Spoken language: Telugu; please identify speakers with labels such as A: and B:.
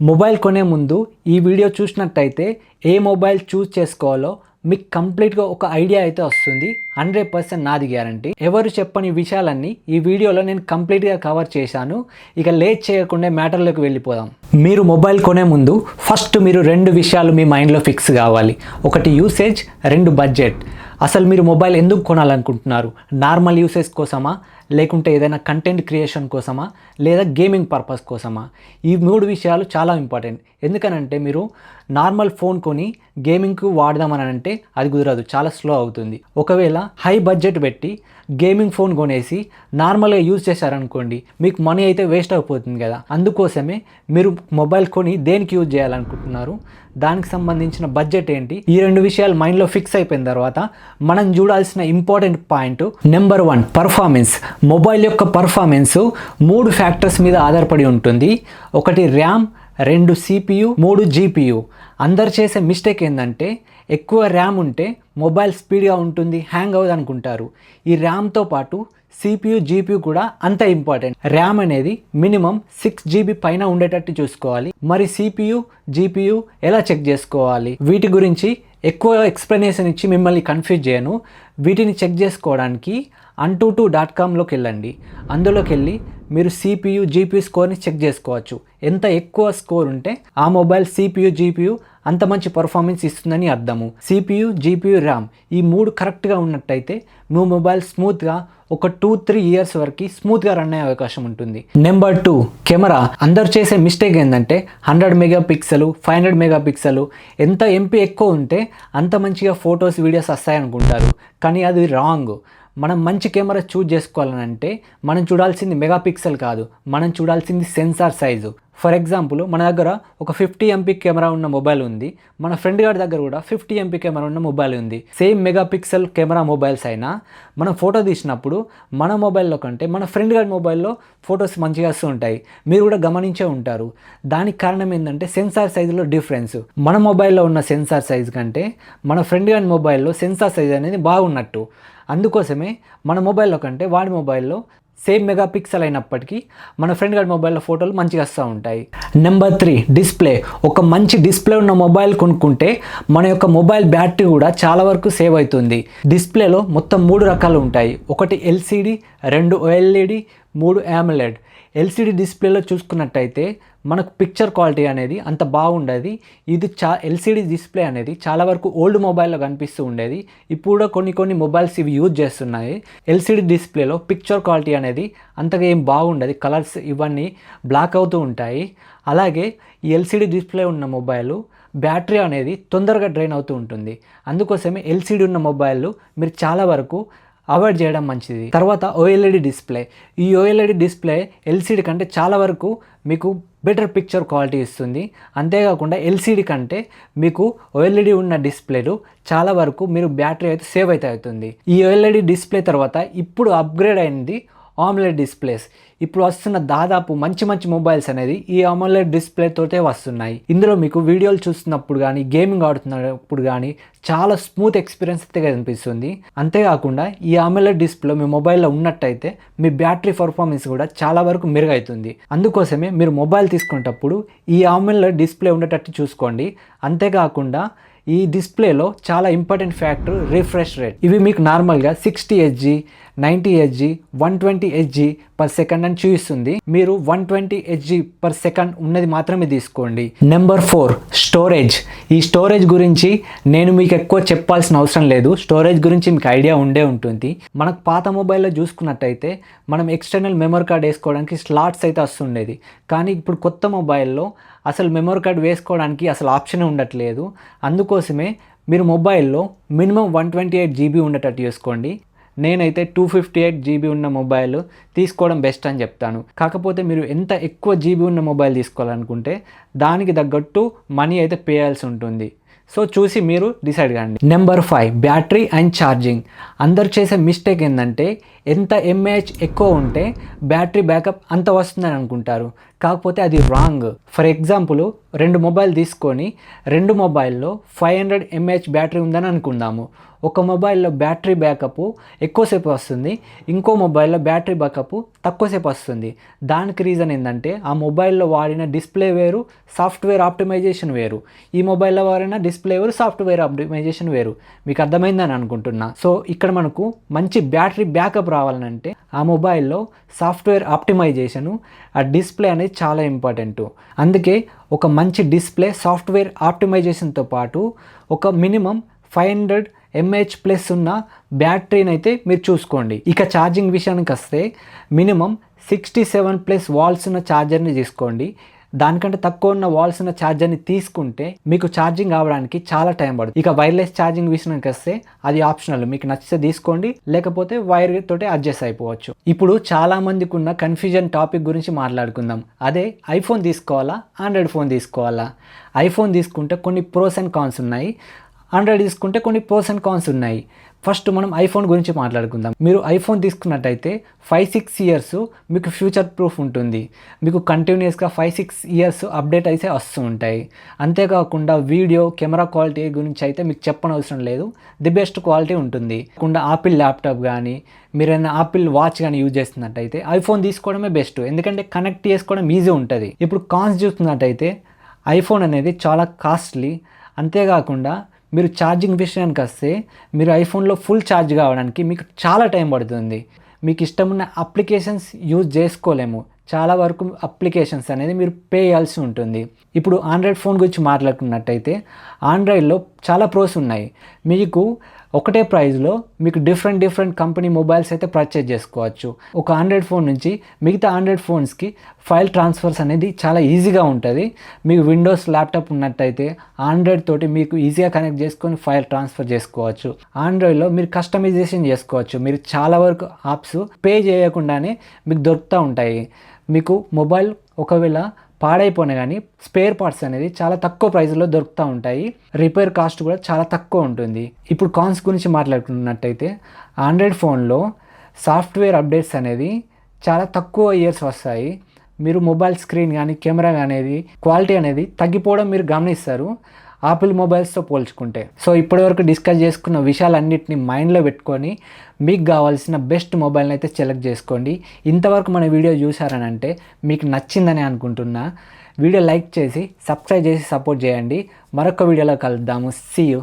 A: మొబైల్ కొనే ముందు ఈ వీడియో చూసినట్టయితే ఏ మొబైల్ చూస్ చేసుకోవాలో మీకు కంప్లీట్గా ఒక ఐడియా అయితే వస్తుంది. 100% నాది గ్యారంటీ. ఎవరు చెప్పని విషయాలన్నీ ఈ వీడియోలో నేను కంప్లీట్గా కవర్ చేశాను. ఇక లేట్ చేయకుండా మ్యాటర్లోకి వెళ్ళిపోదాం. మీరు మొబైల్ కొనే ముందు ఫస్ట్ మీరు 2 విషయాలు మీ మైండ్లో ఫిక్స్ కావాలి. ఒకటి యూసేజ్, 2 బడ్జెట్. అసలు మీరు మొబైల్ ఎందుకు కొనాలనుకుంటున్నారు? నార్మల్ యూసేజ్ కోసమా, లేకుంటే ఏదైనా కంటెంట్ క్రియేషన్ కోసమా, లేదా గేమింగ్ పర్పస్ కోసమా? ఈ 3 విషయాలు చాలా ఇంపార్టెంట్. ఎందుకనంటే మీరు నార్మల్ ఫోన్ కొని గేమింగ్కు వాడదామని అంటే అది కుదరదు, చాలా స్లో అవుతుంది. ఒకవేళ హై బడ్జెట్ పెట్టి గేమింగ్ ఫోన్ కొనేసి నార్మల్గా యూజ్ చేశారనుకోండి, మీకు మనీ అయితే వేస్ట్ అయిపోతుంది కదా. అందుకోసమే మీరు మొబైల్ కొని దేనికి యూజ్ చేయాలనుకుంటున్నారు, దానికి సంబంధించిన బడ్జెట్ ఏంటి, ఈ 2 విషయాలు మైండ్లో ఫిక్స్ అయిపోయిన తర్వాత మనం చూడాల్సిన important point number 1 performance. Mobile యొక్క పర్ఫార్మెన్స్ 3 ఫ్యాక్టర్స్ మీద ఆధారపడి ఉంటుంది. ఒకటి ర్యామ్, 2 CPU, 3 GPU. అందరు చేసే మిస్టేక్ ఏంటంటే ఎక్కువ ర్యామ్ ఉంటే మొబైల్ స్పీడ్గా ఉంటుంది, హ్యాంగ్ అవ్వదు అనుకుంటారు. ఈ ర్యామ్తో పాటు CPU, GPU కూడా అంత ఇంపార్టెంట్. ర్యామ్ అనేది మినిమం 6 GB పైన ఉండేటట్టు చూసుకోవాలి. మరి CPU, GPU ఎలా చెక్ చేసుకోవాలి? వీటి గురించి ఎక్కువ ఎక్స్ప్లెనేషన్ ఇచ్చి మిమ్మల్ని కన్ఫ్యూజ్ చేయను. వీటిని చెక్ చేసుకోవడానికి antutu.comలోకి వెళ్ళండి. అందులోకి వెళ్ళి మీరు CPU, GPU స్కోర్ని చెక్ చేసుకోవచ్చు. ఎంత ఎక్కువ స్కోర్ ఉంటే ఆ మొబైల్ CPU, GPU అంత మంచి పర్ఫార్మెన్స్ ఇస్తుందని అర్థము. CPU, GPU, ర్యామ్ ఈ 3 కరెక్ట్గా ఉన్నట్టయితే మీ మొబైల్ స్మూత్గా ఒక 2-3 ఇయర్స్ వరకు స్మూత్గా రన్ అయ్యే అవకాశం ఉంటుంది. Number 2 camera. అందరు చేసే మిస్టేక్ ఏంటంటే 100 మెగాపిక్సెల్, 500 మెగాపిక్సెల్, ఎంత MP ఎక్కువ ఉంటే అంత మంచిగా ఫొటోస్, వీడియోస్ వస్తాయనుకుంటారు. కానీ అది రాంగ్. మనం మంచి కెమెరా చూజ్ చేసుకోవాలంటే మనం చూడాల్సింది మెగాపిక్సెల్ కాదు, మనం చూడాల్సింది సెన్సార్ సైజు. ఫర్ ఎగ్జాంపుల్, మన దగ్గర ఒక 50 MP కెమెరా ఉన్న మొబైల్ ఉంది, మన ఫ్రెండ్ గారి దగ్గర కూడా 50 MP కెమెరా ఉన్న మొబైల్ ఉంది. సేమ్ మెగాపిక్సెల్ కెమెరా మొబైల్స్ అయినా మనం ఫోటో తీసినప్పుడు మన మొబైల్లో కంటే మన ఫ్రెండ్ గారి మొబైల్లో ఫొటోస్ మంచిగా వస్తూ ఉంటాయి. మీరు కూడా గమనించే ఉంటారు. దానికి కారణం ఏంటంటే సెన్సార్ సైజులో డిఫరెన్స్. మన మొబైల్లో ఉన్న సెన్సార్ సైజు కంటే మన ఫ్రెండ్ గారి మొబైల్లో సెన్సార్ సైజ్ అనేది బాగున్నట్టు. అందుకోసమే మన మొబైల్లో కంటే వాడి మొబైల్లో సేమ్ మెగాపిక్సెల్ అయినప్పటికీ మన ఫ్రెండ్ గారి మొబైల్లో ఫోటోలు మంచిగా వస్తూ ఉంటాయి. Number 3 display. ఒక మంచి డిస్ప్లే ఉన్న మొబైల్ కొనుక్కుంటే మన యొక్క మొబైల్ బ్యాటరీ కూడా చాలా వరకు సేవ్ అవుతుంది. డిస్ప్లేలో మొత్తం 3 రకాలు ఉంటాయి. ఒకటి LCD, 2 OLED, 3 AMOLED. LCD డిస్ప్లేలో చూసుకున్నట్టయితే మనకు పిక్చర్ క్వాలిటీ అనేది అంత బాగుండేది. ఇది LCD డిస్ప్లే అనేది చాలా వరకు ఓల్డ్ మొబైల్లో కనిపిస్తూ ఉండేది. ఇప్పుడు కొన్ని మొబైల్స్ ఇవి యూజ్ చేస్తున్నాయి. LCD డిస్ప్లేలో పిక్చర్ క్వాలిటీ అనేది అంతగా ఏం బాగుండదు, కలర్స్ ఇవన్నీ బ్లాక్ అవుతూ ఉంటాయి. అలాగే ఈ LCD డిస్ప్లే ఉన్న మొబైల్ బ్యాటరీ అనేది తొందరగా డ్రైన్ అవుతూ ఉంటుంది. అందుకోసమే LCD ఉన్న మొబైల్ మీరు చాలా వరకు అవాయిడ్ చేయడం మంచిది. తర్వాత OLED డిస్ప్లే. ఈ OLED డిస్ప్లే LCD కంటే చాలా వరకు మీకు బెటర్ పిక్చర్ క్వాలిటీ ఇస్తుంది. అంతేకాకుండా LCD కంటే మీకు OLED ఉన్న డిస్ప్లేలు చాలా వరకు మీరు బ్యాటరీ అయితే సేవ్ అయితే అవుతుంది. ఈ OLED డిస్ప్లే తర్వాత ఇప్పుడు అప్గ్రేడ్ అయింది AMOLED డిస్ప్లేస్. ఇప్పుడు వస్తున్న దాదాపు మంచి మొబైల్స్ అనేది ఈ AMOLED డిస్ప్లేతోటే వస్తున్నాయి. ఇందులో మీకు వీడియోలు చూస్తున్నప్పుడు కానీ, గేమింగ్ ఆడుతున్నప్పుడు కానీ చాలా స్మూత్ ఎక్స్పీరియన్స్ అయితే కనిపిస్తుంది. అంతేకాకుండా ఈ AMOLED డిస్ప్లే మీ మొబైల్లో ఉన్నట్టయితే మీ బ్యాటరీ పర్ఫార్మెన్స్ కూడా చాలా వరకు మెరుగవుతుంది. అందుకోసమే మీరు మొబైల్ తీసుకునేటప్పుడు ఈ AMOLED డిస్ప్లే ఉండేటట్టు చూసుకోండి. అంతేకాకుండా ఈ డిస్ప్లేలో చాలా ఇంపార్టెంట్ ఫ్యాక్టర్ రిఫ్రెష్ రేట్. ఇవి మీకు నార్మల్గా 60 Hz, 90 Hz, 120 Hz per second అని చూపిస్తుంది. మీరు 120 Hz per second ఉన్నది మాత్రమే తీసుకోండి. Number 4 storage. ఈ స్టోరేజ్ గురించి నేను మీకు ఎక్కువ చెప్పాల్సిన అవసరం లేదు. స్టోరేజ్ గురించి మీకు ఐడియా ఉండే ఉంటుంది. మనకు పాత మొబైల్లో చూసుకున్నట్టయితే మనం ఎక్స్టర్నల్ మెమరీ కార్డ్ వేసుకోవడానికి స్లాట్స్ అయితే వస్తుండేది. కానీ ఇప్పుడు కొత్త మొబైల్లో అసలు మెమరీ కార్డ్ వేసుకోవడానికి అసలు ఆప్షనే ఉండట్లేదు. అందుకోసమే మీరు మొబైల్లో మినిమం 128 GB ఉండేటట్టు చేసుకోండి. నేనైతే 258 GB ఉన్న మొబైల్ తీసుకోవడం బెస్ట్ అని చెప్తాను. కాకపోతే మీరు ఎంత ఎక్కువ GB ఉన్న మొబైల్ తీసుకోవాలనుకుంటే దానికి తగ్గట్టు మనీ అయితే పే చేయాల్సి ఉంటుంది. సో చూసి మీరు డిసైడ్ కండి. Number 5, battery and charging. అందరు చేసే మిస్టేక్ ఏంటంటే ఎంత ఎంఏహెచ్ ఎక్కువ ఉంటే బ్యాటరీ బ్యాకప్ అంత వస్తుందని అనుకుంటారు. కాకపోతే అది రాంగ్. ఫర్ ఎగ్జాంపుల్ 2 మొబైల్ తీసుకొని 2 మొబైల్లో 500 ఎంఏహెచ్ బ్యాటరీ ఉందని అనుకుందాము. ఒక మొబైల్లో బ్యాటరీ బ్యాకప్ ఎక్కువసేపు వస్తుంది, ఇంకో మొబైల్లో బ్యాటరీ బ్యాకప్ తక్కువసేపు వస్తుంది. దానికి రీజన్ ఏంటంటే ఆ మొబైల్లో వాడిన డిస్ప్లే వేరు, సాఫ్ట్వేర్ ఆప్టిమైజేషన్ వేరు. ఈ మొబైల్లో వాడిన డిస్ప్లే వేరు, సాఫ్ట్వేర్ ఆప్టిమైజేషన్ వేరు. మీకు అర్థమైందని అనుకుంటున్నా. సో ఇక్కడ మనకు మంచి బ్యాటరీ బ్యాకప్ రావాలంటే ఆ మొబైల్లో సాఫ్ట్వేర్ ఆప్టిమైజేషను, ఆ డిస్ప్లే అనేది చాలా ఇంపార్టెంట్. అందుకే ఒక మంచి డిస్ప్లే, సాఫ్ట్వేర్ ఆప్టిమైజేషన్తో పాటు ఒక మినిమం 500 ఎంఏహెచ్ ప్లస్ ఉన్న బ్యాటరీని అయితే మీరు చూసుకోండి. ఇక ఛార్జింగ్ విషయానికి వస్తే మినిమం 67 ప్లస్ వాల్స్ ఉన్న ఛార్జర్ని తీసుకోండి. దానికంటే తక్కువ ఉన్న వాల్స్ ఉన్న ఛార్జర్ని తీసుకుంటే మీకు ఛార్జింగ్ అవ్వడానికి చాలా టైం పడుతుంది. ఇక వైర్లెస్ ఛార్జింగ్ విషయానికి వస్తే అది ఆప్షనల్, మీకు నచ్చితే తీసుకోండి, లేకపోతే వైర్ తోటి అడ్జస్ట్ అయిపోవచ్చు. ఇప్పుడు చాలా మందికి ఉన్న కన్ఫ్యూజన్ టాపిక్ గురించి మాట్లాడుకుందాం. అదే ఐఫోన్ తీసుకోవాలా, ఆండ్రాయిడ్ ఫోన్ తీసుకోవాలా? ఐఫోన్ తీసుకుంటే కొన్ని ప్రోస్ అండ్ కాన్స్ ఉన్నాయి, ఆండ్రాయిడ్ తీసుకుంటే కొన్ని ప్రోస్ అండ్ కాన్స్ ఉన్నాయి. ఫస్ట్ మనం ఐఫోన్ గురించి మాట్లాడుకుందాం. మీరు ఐఫోన్ తీసుకున్నట్టయితే 5-6 ఇయర్స్ మీకు ఫ్యూచర్ ప్రూఫ్ ఉంటుంది. మీకు కంటిన్యూస్గా 5-6 ఇయర్స్ అప్డేట్ అయితే వస్తూ ఉంటాయి. అంతేకాకుండా వీడియో, కెమెరా క్వాలిటీ గురించి అయితే మీకు చెప్పనవసరం లేదు, ది బెస్ట్ క్వాలిటీ ఉంటుంది. కాకుండా ఆపిల్ ల్యాప్టాప్ కానీ మీరైనా ఆపిల్ వాచ్ కానీ యూజ్ చేస్తున్నట్టయితే ఐఫోన్ తీసుకోవడమే బెస్ట్, ఎందుకంటే కనెక్ట్ చేసుకోవడం ఈజీ ఉంటుంది. ఇప్పుడు కాన్స్ చూస్తున్నట్టయితే ఐఫోన్ అనేది చాలా కాస్ట్లీ. అంతేకాకుండా మీరు ఛార్జింగ్ విషయానికి వస్తే మీరు ఐఫోన్లో ఫుల్ ఛార్జ్ కావడానికి మీకు చాలా టైం పడుతుంది. మీకు ఇష్టమున్న అప్లికేషన్స్ యూజ్ చేసుకోలేము. చాలా వరకు అప్లికేషన్స్ అనేది మీరు పే చేయాల్సి ఉంటుంది. ఇప్పుడు ఆండ్రాయిడ్ ఫోన్ గురించి మాట్లాడుకున్నట్టయితే ఆండ్రాయిడ్లో చాలా ప్రోస్ ఉన్నాయి. మీకు ఒకటే ప్రైస్లో మీకు డిఫరెంట్ కంపెనీ మొబైల్స్ అయితే పర్చేజ్ చేసుకోవచ్చు. ఒక ఆండ్రాయిడ్ ఫోన్ నుంచి మిగతా ఆండ్రాయిడ్ ఫోన్స్కి ఫైల్ ట్రాన్స్ఫర్స్ అనేది చాలా ఈజీగా ఉంటుంది. మీకు విండోస్ ల్యాప్టాప్ ఉన్నట్టయితే ఆండ్రాయిడ్ తోటి మీకు ఈజీగా కనెక్ట్ చేసుకొని ఫైల్ ట్రాన్స్ఫర్ చేసుకోవచ్చు. ఆండ్రాయిడ్లో మీరు కస్టమైజేషన్ చేసుకోవచ్చు. మీరు చాలా వరకు యాప్స్ పే చేయకుండానే మీకు దొరుకుతూ ఉంటాయి. మీకు మొబైల్ ఒకవేళ పాడైపోయినా కానీ స్పేర్ పార్ట్స్ అనేది చాలా తక్కువ ప్రైస్లో దొరుకుతూ ఉంటాయి. రిపేర్ కాస్ట్ కూడా చాలా తక్కువ ఉంటుంది. ఇప్పుడు కాన్స్ గురించి మాట్లాడుకున్నట్టయితే ఆండ్రాయిడ్ ఫోన్లో సాఫ్ట్వేర్ అప్డేట్స్ అనేది చాలా తక్కువ ఇయర్స్ వస్తాయి. మీరు మొబైల్ స్క్రీన్ కానీ కెమెరా అనేది క్వాలిటీ అనేది తగ్గిపోవడం మీరు గమనిస్తారు ఆపిల్ మొబైల్స్తో పోల్చుకుంటే. సో ఇప్పటివరకు డిస్కస్ చేసుకున్న విషయాలన్నింటినీ మైండ్లో పెట్టుకొని మీకు కావాల్సిన బెస్ట్ మొబైల్ని అయితే సెలెక్ట్ చేసుకోండి. ఇంతవరకు మన వీడియో చూసారని అంటే మీకు నచ్చిందని అనుకుంటున్నా. వీడియో లైక్ చేసి సబ్స్క్రైబ్ చేసి సపోర్ట్ చేయండి. మరొక వీడియోలో కలుద్దాము. See you.